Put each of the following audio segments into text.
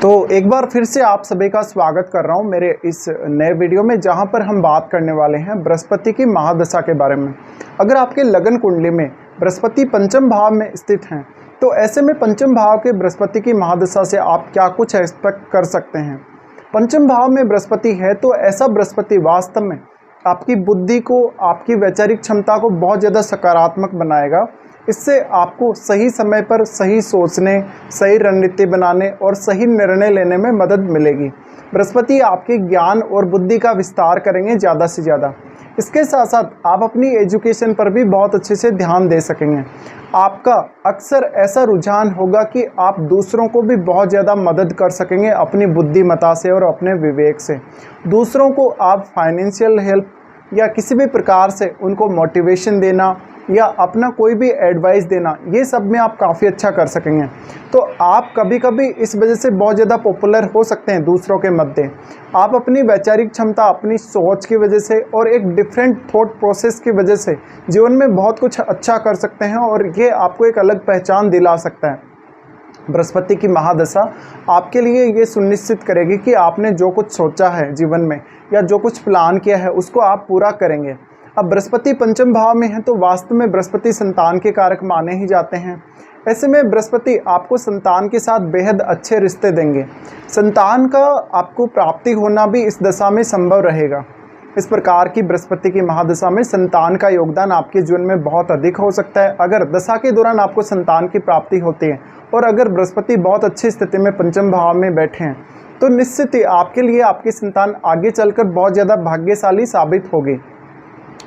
तो एक बार फिर से आप सभी का स्वागत कर रहा हूं मेरे इस नए वीडियो में, जहां पर हम बात करने वाले हैं बृहस्पति की महादशा के बारे में। अगर आपके लगन कुंडली में बृहस्पति पंचम भाव में स्थित हैं, तो ऐसे में पंचम भाव के बृहस्पति की महादशा से आप क्या कुछ एक्सपेक्ट कर सकते हैं। पंचम भाव में बृहस्पति है तो ऐसा बृहस्पति वास्तव में आपकी बुद्धि को, आपकी वैचारिक क्षमता को बहुत ज़्यादा सकारात्मक बनाएगा। इससे आपको सही समय पर सही सोचने, सही रणनीति बनाने और सही निर्णय लेने में मदद मिलेगी। बृहस्पति आपके ज्ञान और बुद्धि का विस्तार करेंगे ज़्यादा से ज़्यादा। इसके साथ साथ आप अपनी एजुकेशन पर भी बहुत अच्छे से ध्यान दे सकेंगे। आपका अक्सर ऐसा रुझान होगा कि आप दूसरों को भी बहुत ज़्यादा मदद कर सकेंगे अपनी बुद्धिमत्ता से और अपने विवेक से। दूसरों को आप फाइनेंशियल हेल्प या किसी भी प्रकार से उनको मोटिवेशन देना या अपना कोई भी एडवाइस देना, ये सब में आप काफ़ी अच्छा कर सकेंगे। तो आप कभी कभी इस वजह से बहुत ज़्यादा पॉपुलर हो सकते हैं दूसरों के मध्य। आप अपनी वैचारिक क्षमता, अपनी सोच की वजह से और एक डिफरेंट थॉट प्रोसेस की वजह से जीवन में बहुत कुछ अच्छा कर सकते हैं और ये आपको एक अलग पहचान दिला सकता है। बृहस्पति की महादशा आपके लिए ये सुनिश्चित करेगी कि आपने जो कुछ सोचा है जीवन में या जो कुछ प्लान किया है उसको आप पूरा करेंगे। अब बृहस्पति पंचम भाव में है तो वास्तव में बृहस्पति संतान के कारक माने ही जाते हैं। ऐसे में बृहस्पति आपको संतान के साथ बेहद अच्छे रिश्ते देंगे। संतान का आपको प्राप्ति होना भी इस दशा में संभव रहेगा। इस प्रकार की बृहस्पति की महादशा में संतान का योगदान आपके जीवन में बहुत अधिक हो सकता है। अगर दशा के दौरान आपको संतान की प्राप्ति होती है और अगर बृहस्पति बहुत अच्छी स्थिति में पंचम भाव में बैठे हैं, तो निश्चित ही आपके लिए आपकी संतान आगे चलकर बहुत ज़्यादा भाग्यशाली साबित होगी।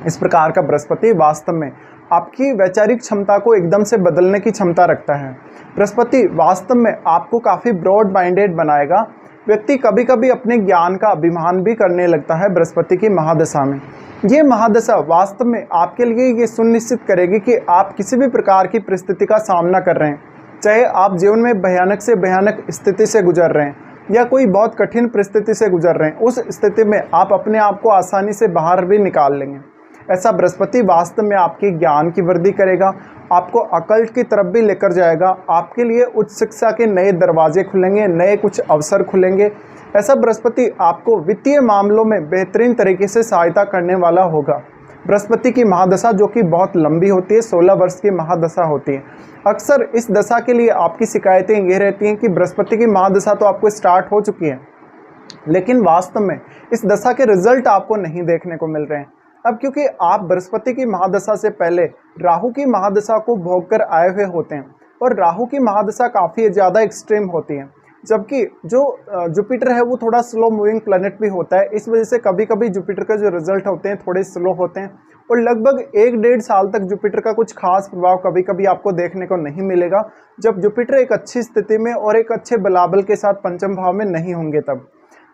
इस प्रकार का बृहस्पति वास्तव में आपकी वैचारिक क्षमता को एकदम से बदलने की क्षमता रखता है। बृहस्पति वास्तव में आपको काफ़ी ब्रॉड माइंडेड बनाएगा। व्यक्ति कभी कभी अपने ज्ञान का अभिमान भी करने लगता है बृहस्पति की महादशा में। ये महादशा वास्तव में आपके लिए ये सुनिश्चित करेगी कि आप किसी भी प्रकार की परिस्थिति का सामना कर रहे हैं, चाहे आप जीवन में भयानक से भयानक स्थिति से गुजर रहे हैं या कोई बहुत कठिन परिस्थिति से गुजर रहे हैं, उस स्थिति में आप अपने आप को आसानी से बाहर भी निकाल लेंगे। ऐसा बृहस्पति वास्तव में आपके ज्ञान की वृद्धि करेगा, आपको अकल्ट की तरफ भी लेकर जाएगा। आपके लिए उच्च शिक्षा के नए दरवाजे खुलेंगे, नए कुछ अवसर खुलेंगे। ऐसा बृहस्पति आपको वित्तीय मामलों में बेहतरीन तरीके से सहायता करने वाला होगा। बृहस्पति की महादशा जो कि बहुत लंबी होती है, 16 वर्ष की महादशा होती है। अक्सर इस दशा के लिए आपकी शिकायतें ये रहती हैं कि बृहस्पति की महादशा तो आपको स्टार्ट हो चुकी है, लेकिन वास्तव में इस दशा के रिजल्ट आपको नहीं देखने को मिल रहे हैं। अब क्योंकि आप बृहस्पति की महादशा से पहले राहु की महादशा को भोग कर आए हुए होते हैं और राहु की महादशा काफ़ी ज़्यादा एक्सट्रीम होती है, जबकि जो जुपिटर है वो थोड़ा स्लो मूविंग प्लैनेट भी होता है। इस वजह से कभी कभी जुपिटर के जो रिजल्ट होते हैं थोड़े स्लो होते हैं और लगभग 1-1.5 साल तक जुपिटर का कुछ खास प्रभाव कभी कभी आपको देखने को नहीं मिलेगा, जब जुपिटर एक अच्छी स्थिति में और एक अच्छे बलाबल के साथ पंचम भाव में नहीं होंगे तब।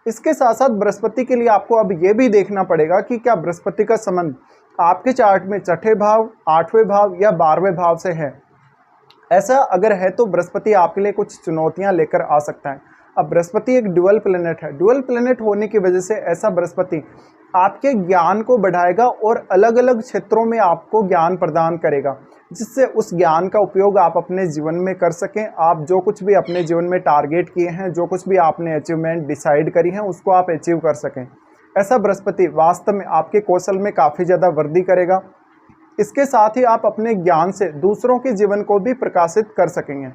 इसके साथ साथ बृहस्पति के लिए आपको अब ये भी देखना पड़ेगा कि क्या बृहस्पति का संबंध आपके चार्ट में छठे भाव, 8वें भाव या 12वें भाव से है। ऐसा अगर है तो बृहस्पति आपके लिए कुछ चुनौतियां लेकर आ सकता है। अब बृहस्पति एक ड्यूअल प्लेनेट है। ड्यूअल प्लेनेट होने की वजह से ऐसा बृहस्पति आपके ज्ञान को बढ़ाएगा और अलग अलग क्षेत्रों में आपको ज्ञान प्रदान करेगा, जिससे उस ज्ञान का उपयोग आप अपने जीवन में कर सकें। आप जो कुछ भी अपने जीवन में टारगेट किए हैं, जो कुछ भी आपने अचीवमेंट डिसाइड करी हैं, उसको आप अचीव कर सकें। ऐसा बृहस्पति वास्तव में आपके कौशल में काफ़ी ज़्यादा वृद्धि करेगा। इसके साथ ही आप अपने ज्ञान से दूसरों के जीवन को भी प्रकाशित कर सकेंगे।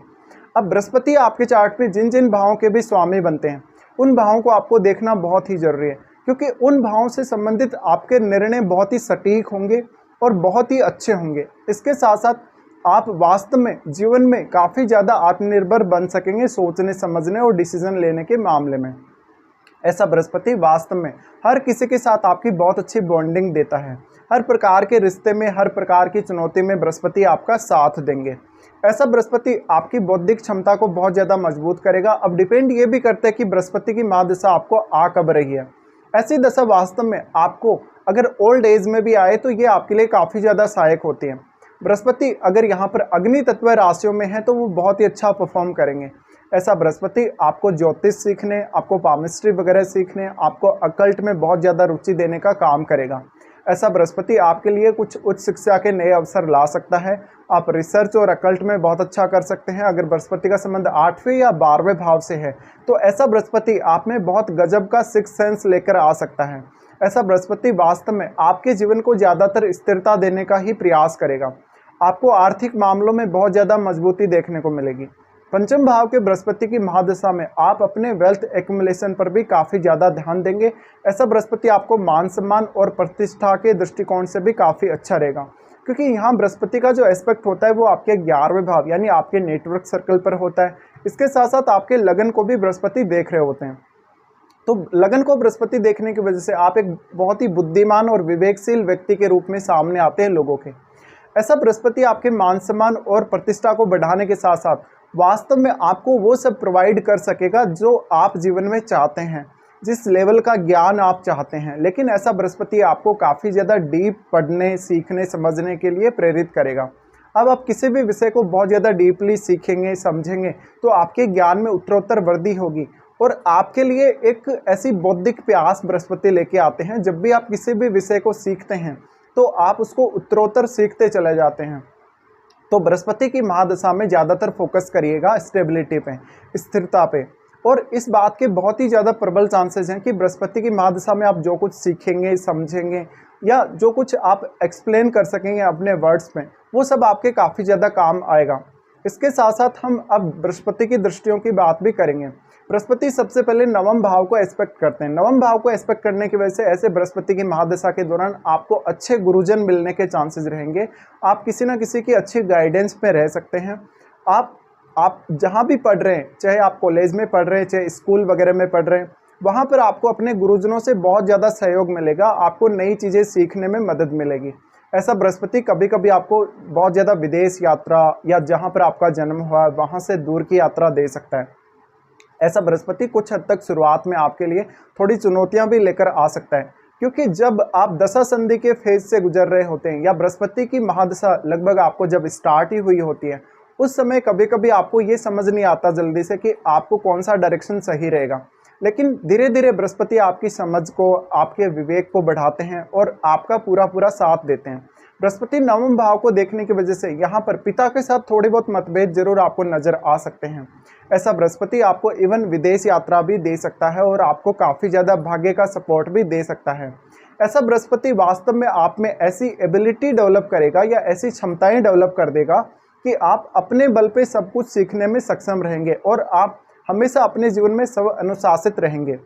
अब बृहस्पति आपके चार्ट में जिन जिन भावों के भी स्वामी बनते हैं, उन भावों को आपको देखना बहुत ही जरूरी है, क्योंकि उन भावों से संबंधित आपके निर्णय बहुत ही सटीक होंगे और बहुत ही अच्छे होंगे। इसके साथ साथ आप वास्तव में जीवन में काफ़ी ज़्यादा आत्मनिर्भर बन सकेंगे सोचने, समझने और डिसीजन लेने के मामले में। ऐसा बृहस्पति वास्तव में हर किसी के साथ आपकी बहुत अच्छी बॉन्डिंग देता है। हर प्रकार के रिश्ते में, हर प्रकार की चुनौती में बृहस्पति आपका साथ देंगे। ऐसा बृहस्पति आपकी बौद्धिक क्षमता को बहुत ज़्यादा मजबूत करेगा। अब डिपेंड ये भी करता है कि बृहस्पति की महादशा आपको आ कब रही है। ऐसी दशा वास्तव में आपको अगर ओल्ड एज में भी आए तो ये आपके लिए काफ़ी ज़्यादा सहायक होती है। बृहस्पति अगर यहाँ पर अग्नि तत्व राशियों में है तो वो बहुत ही अच्छा परफॉर्म करेंगे। ऐसा बृहस्पति आपको ज्योतिष सीखने, आपको पामिस्ट्री वगैरह सीखने, आपको अकल्ट में बहुत ज़्यादा रुचि देने का काम करेगा। ऐसा बृहस्पति आपके लिए कुछ उच्च शिक्षा के नए अवसर ला सकता है। आप रिसर्च और अकल्ट में बहुत अच्छा कर सकते हैं। अगर बृहस्पति का संबंध 8वें या 12वें भाव से है तो ऐसा बृहस्पति आप में बहुत गजब का सिक्स सेंस लेकर आ सकता है। ऐसा बृहस्पति वास्तव में आपके जीवन को ज़्यादातर स्थिरता देने का ही प्रयास करेगा। आपको आर्थिक मामलों में बहुत ज़्यादा मजबूती देखने को मिलेगी। पंचम भाव के बृहस्पति की महादशा में आप अपने वेल्थ एक्युमुलेशन पर भी काफ़ी ज़्यादा ध्यान देंगे। ऐसा बृहस्पति आपको मान सम्मान और प्रतिष्ठा के दृष्टिकोण से भी काफ़ी अच्छा रहेगा, क्योंकि यहाँ बृहस्पति का जो एस्पेक्ट होता है वो आपके 11वें भाव यानी आपके नेटवर्क सर्कल पर होता है। इसके साथ साथ आपके लगन को भी बृहस्पति देख रहे होते हैं। तो लगन को बृहस्पति देखने की वजह से आप एक बहुत ही बुद्धिमान और विवेकशील व्यक्ति के रूप में सामने आते हैं लोगों के। ऐसा बृहस्पति आपके मान सम्मान और प्रतिष्ठा को बढ़ाने के साथ साथ वास्तव में आपको वो सब प्रोवाइड कर सकेगा जो आप जीवन में चाहते हैं, जिस लेवल का ज्ञान आप चाहते हैं। लेकिन ऐसा बृहस्पति आपको काफ़ी ज़्यादा डीप पढ़ने, सीखने, समझने के लिए प्रेरित करेगा। अब आप किसी भी विषय को बहुत ज़्यादा डीपली सीखेंगे, समझेंगे तो आपके ज्ञान में उत्तरोत्तर वृद्धि होगी और आपके लिए एक ऐसी बौद्धिक प्यास बृहस्पति लेके आते हैं। जब भी आप किसी भी विषय को सीखते हैं तो आप उसको उत्तरोत्तर सीखते चले जाते हैं। तो बृहस्पति की महादशा में ज़्यादातर फोकस करिएगा स्टेबिलिटी पे, स्थिरता पे। और इस बात के बहुत ही ज़्यादा प्रबल चांसेस हैं कि बृहस्पति की महादशा में आप जो कुछ सीखेंगे, समझेंगे या जो कुछ आप एक्सप्लेन कर सकेंगे अपने वर्ड्स में, वो सब आपके काफ़ी ज़्यादा काम आएगा। इसके साथ साथ हम अब बृहस्पति की दृष्टियों की बात भी करेंगे। बृहस्पति सबसे पहले नवम भाव को एस्पेक्ट करते हैं। नवम भाव को एस्पेक्ट करने की वजह से ऐसे बृहस्पति की महादशा के दौरान आपको अच्छे गुरुजन मिलने के चांसेस रहेंगे। आप किसी न किसी की अच्छी गाइडेंस में रह सकते हैं। आप जहाँ भी पढ़ रहे हैं, चाहे आप कॉलेज में पढ़ रहे हैं, चाहे स्कूल वगैरह में पढ़ रहे हैं, वहाँ पर आपको अपने गुरुजनों से बहुत ज़्यादा सहयोग मिलेगा। आपको नई चीज़ें सीखने में मदद मिलेगी। ऐसा बृहस्पति कभी कभी आपको बहुत ज़्यादा विदेश यात्रा या जहाँ पर आपका जन्म हुआ है वहाँ से दूर की यात्रा दे सकता है। ऐसा बृहस्पति कुछ हद तक शुरुआत में आपके लिए थोड़ी चुनौतियाँ भी लेकर आ सकता है, क्योंकि जब आप दशा संधि के फेज से गुजर रहे होते हैं या बृहस्पति की महादशा लगभग आपको जब स्टार्ट ही हुई होती है, उस समय कभी कभी आपको ये समझ नहीं आता जल्दी से कि आपको कौन सा डायरेक्शन सही रहेगा। लेकिन धीरे धीरे बृहस्पति आपकी समझ को, आपके विवेक को बढ़ाते हैं और आपका पूरा पूरा साथ देते हैं। बृहस्पति नवम भाव को देखने की वजह से यहाँ पर पिता के साथ थोड़ी बहुत मतभेद जरूर आपको नजर आ सकते हैं। ऐसा बृहस्पति आपको इवन विदेश यात्रा भी दे सकता है और आपको काफ़ी ज़्यादा भाग्य का सपोर्ट भी दे सकता है। ऐसा बृहस्पति वास्तव में आप में ऐसी एबिलिटी डेवलप करेगा या ऐसी क्षमताएं डेवलप कर देगा कि आप अपने बल पे सब कुछ सीखने में सक्षम रहेंगे और आप हमेशा अपने जीवन में स्व अनुशासित रहेंगे।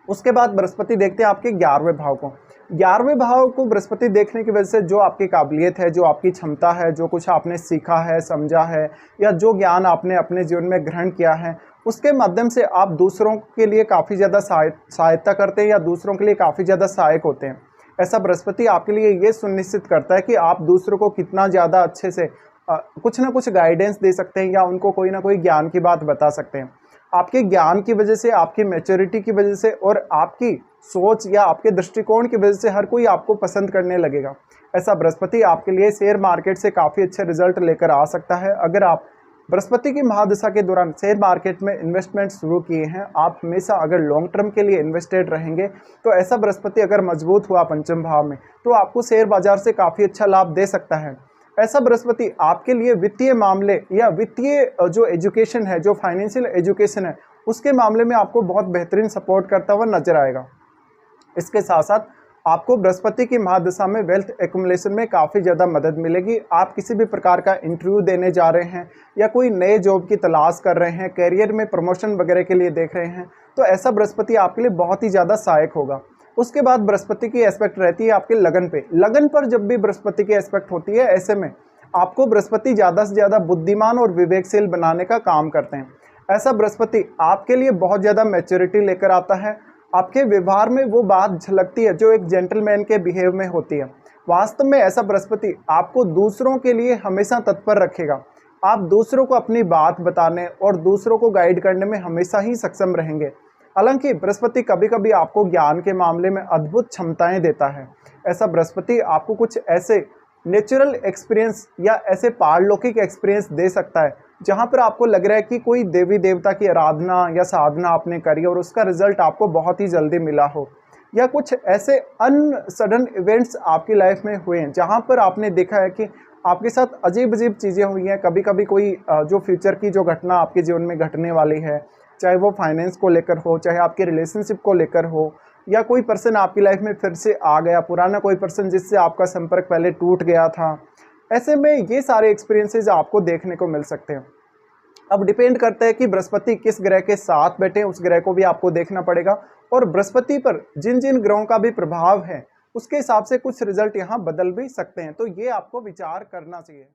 उसके बाद बृहस्पति देखते हैं आपके 11वें भाव को। 11वें भाव को बृहस्पति देखने की वजह से जो आपकी काबिलियत है, जो आपकी क्षमता है, जो कुछ आपने सीखा है, समझा है या जो ज्ञान आपने अपने जीवन में ग्रहण किया है, उसके माध्यम से आप दूसरों के लिए काफ़ी ज़्यादा सहायता करते हैं या दूसरों के लिए काफ़ी ज़्यादा सहायक होते हैं। ऐसा बृहस्पति आपके लिए ये सुनिश्चित करता है कि आप दूसरों को कितना ज़्यादा अच्छे से कुछ ना कुछ गाइडेंस दे सकते हैं या उनको कोई ना कोई ज्ञान की बात बता सकते हैं। आपके ज्ञान की वजह से, आपकी मैच्योरिटी की वजह से और आपकी सोच या आपके दृष्टिकोण की वजह से हर कोई आपको पसंद करने लगेगा। ऐसा बृहस्पति आपके लिए शेयर मार्केट से काफ़ी अच्छे रिजल्ट लेकर आ सकता है। अगर आप बृहस्पति की महादशा के दौरान शेयर मार्केट में इन्वेस्टमेंट शुरू किए हैं, आप हमेशा अगर लॉन्ग टर्म के लिए इन्वेस्टेड रहेंगे, तो ऐसा बृहस्पति अगर मजबूत हुआ पंचम भाव में तो आपको शेयर बाजार से काफ़ी अच्छा लाभ दे सकता है। ऐसा बृहस्पति आपके लिए वित्तीय मामले या वित्तीय जो एजुकेशन है, जो फाइनेंशियल एजुकेशन है, उसके मामले में आपको बहुत बेहतरीन सपोर्ट करता हुआ नजर आएगा। इसके साथ साथ आपको बृहस्पति की महादशा में वेल्थ एक्युमुलेशन में काफ़ी ज़्यादा मदद मिलेगी। आप किसी भी प्रकार का इंटरव्यू देने जा रहे हैं या कोई नए जॉब की तलाश कर रहे हैं, कैरियर में प्रमोशन वगैरह के लिए देख रहे हैं, तो ऐसा बृहस्पति आपके लिए बहुत ही ज़्यादा सहायक होगा। उसके बाद बृहस्पति की एस्पेक्ट रहती है आपके लगन पे। लगन पर जब भी बृहस्पति की एस्पेक्ट होती है, ऐसे में आपको बृहस्पति ज़्यादा से ज़्यादा बुद्धिमान और विवेकशील बनाने का काम करते हैं। ऐसा बृहस्पति आपके लिए बहुत ज़्यादा मैच्योरिटी लेकर आता है। आपके व्यवहार में वो बात झलकती है जो एक जेंटलमैन के बिहेव में होती है। वास्तव में ऐसा बृहस्पति आपको दूसरों के लिए हमेशा तत्पर रखेगा। आप दूसरों को अपनी बात बताने और दूसरों को गाइड करने में हमेशा ही सक्षम रहेंगे। हालांकि बृहस्पति कभी कभी आपको ज्ञान के मामले में अद्भुत क्षमताएं देता है। ऐसा बृहस्पति आपको कुछ ऐसे नेचुरल एक्सपीरियंस या ऐसे पारलौकिक एक्सपीरियंस दे सकता है जहां पर आपको लग रहा है कि कोई देवी देवता की आराधना या साधना आपने करी और उसका रिजल्ट आपको बहुत ही जल्दी मिला हो। या कुछ ऐसे अनसडन इवेंट्स आपकी लाइफ में हुए हैं जहां पर आपने देखा है कि आपके साथ अजीब अजीब चीज़ें हुई हैं। कभी कभी कोई जो फ्यूचर की जो घटना आपके जीवन में घटने वाली है, चाहे वो फाइनेंस को लेकर हो, चाहे आपके रिलेशनशिप को लेकर हो, या कोई पर्सन आपकी लाइफ में फिर से आ गया, पुराना कोई पर्सन जिससे आपका संपर्क पहले टूट गया था। ऐसे में ये सारे एक्सपीरियंसेस आपको देखने को मिल सकते हैं। अब डिपेंड करता है कि बृहस्पति किस ग्रह के साथ बैठे, उस ग्रह को भी आपको देखना पड़ेगा, और बृहस्पति पर जिन जिन ग्रहों का भी प्रभाव है उसके हिसाब से कुछ रिजल्ट यहाँ बदल भी सकते हैं। तो ये आपको विचार करना चाहिए।